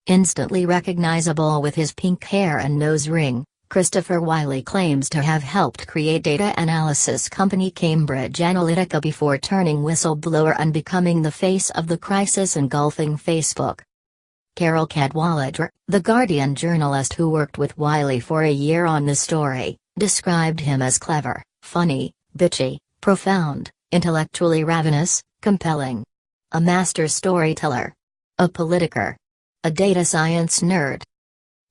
Instantly recognizable with his pink hair and nose ring, Christopher Wylie claims to have helped create data analysis company Cambridge Analytica before turning whistleblower and becoming the face of the crisis engulfing Facebook. Carole Cadwalladr, The Guardian journalist who worked with Wylie for a year on the story, described him as clever, funny, bitchy, profound, intellectually ravenous, compelling. A master storyteller. A politicker. A data science nerd.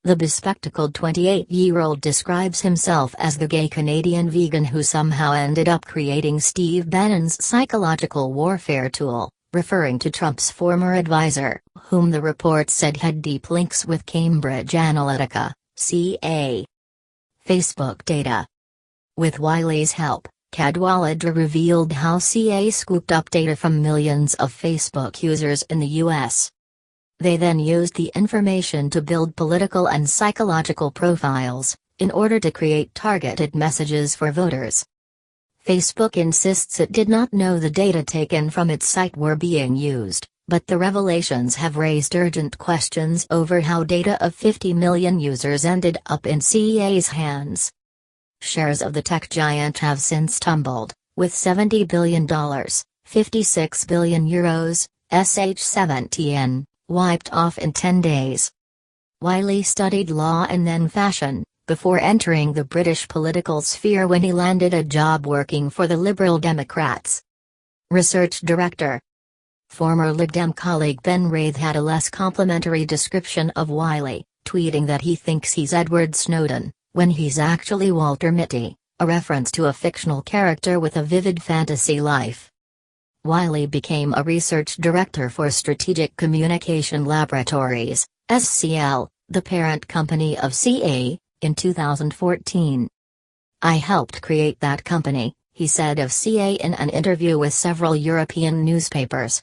The bespectacled 28-year-old describes himself as the gay Canadian vegan who somehow ended up creating Steve Bannon's psychological warfare tool, referring to Trump's former advisor, whom the report said had deep links with Cambridge Analytica, CA. Facebook data. With Wylie's help, Cadwalladr revealed how CA scooped up data from millions of Facebook users in the U.S. They then used the information to build political and psychological profiles, in order to create targeted messages for voters. Facebook insists it did not know the data taken from its site were being used, but the revelations have raised urgent questions over how data of 50 million users ended up in CA's hands. Shares of the tech giant have since tumbled, with $70 billion, €56 billion, sh17, wiped off in 10 days. Wylie studied law and then fashion, before entering the British political sphere when he landed a job working for the Liberal Democrats. Research Director. Former Lib Dem colleague Ben Raith had a less complimentary description of Wylie, tweeting that he thinks he's Edward Snowden, when he's actually Walter Mitty, a reference to a fictional character with a vivid fantasy life. Wylie became a research director for Strategic Communication Laboratories, SCL, the parent company of CA, in 2014. "I helped create that company," he said of CA in an interview with several European newspapers.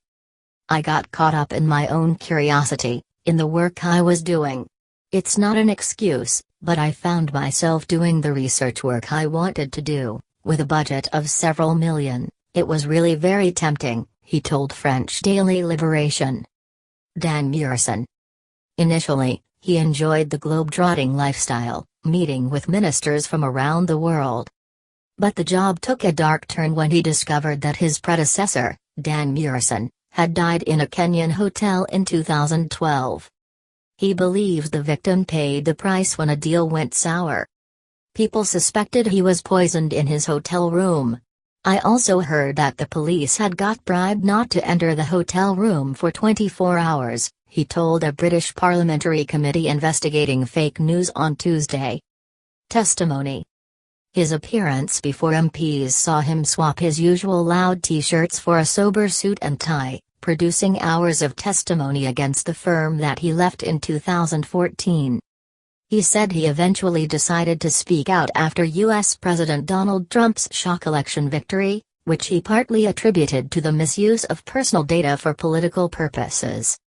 "I got caught up in my own curiosity, in the work I was doing. It's not an excuse, but I found myself doing the research work I wanted to do, with a budget of several million. It was really very tempting," he told French daily Liberation. Dan Murison. Initially, he enjoyed the globe-trotting lifestyle, meeting with ministers from around the world. But the job took a dark turn when he discovered that his predecessor, Dan Murison, had died in a Kenyan hotel in 2012. He believes the victim paid the price when a deal went sour. People suspected he was poisoned in his hotel room. "I also heard that the police had got bribed not to enter the hotel room for 24 hours, he told a British parliamentary committee investigating fake news on Tuesday. Testimony. His appearance before MPs saw him swap his usual loud t-shirts for a sober suit and tie, producing hours of testimony against the firm that he left in 2014. He said he eventually decided to speak out after U.S. President Donald Trump's shock election victory, which he partly attributed to the misuse of personal data for political purposes.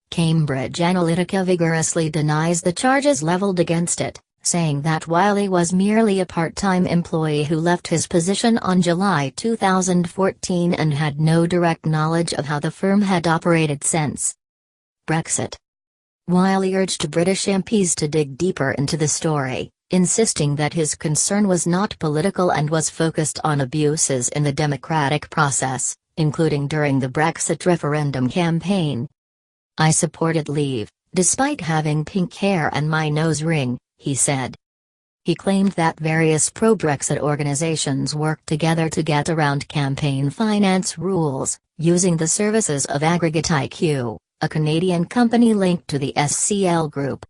Cambridge Analytica vigorously denies the charges leveled against it, saying that Wylie was merely a part-time employee who left his position on July 2014 and had no direct knowledge of how the firm had operated since. Brexit. Wylie urged British MPs to dig deeper into the story, insisting that his concern was not political and was focused on abuses in the democratic process, including during the Brexit referendum campaign. "I supported Leave, despite having pink hair and my nose ring," he said. He claimed that various pro-Brexit organizations worked together to get around campaign finance rules, using the services of Aggregate IQ, a Canadian company linked to the SCL Group.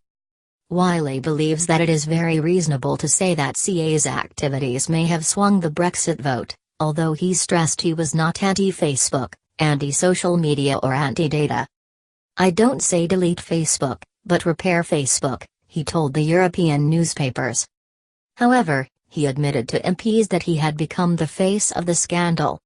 Wylie believes that it is very reasonable to say that CA's activities may have swung the Brexit vote, although he stressed he was not anti-Facebook, anti-social media or anti-data. "I don't say delete Facebook, but repair Facebook," he told the European newspapers. However, he admitted to MPs that he had become the face of the scandal.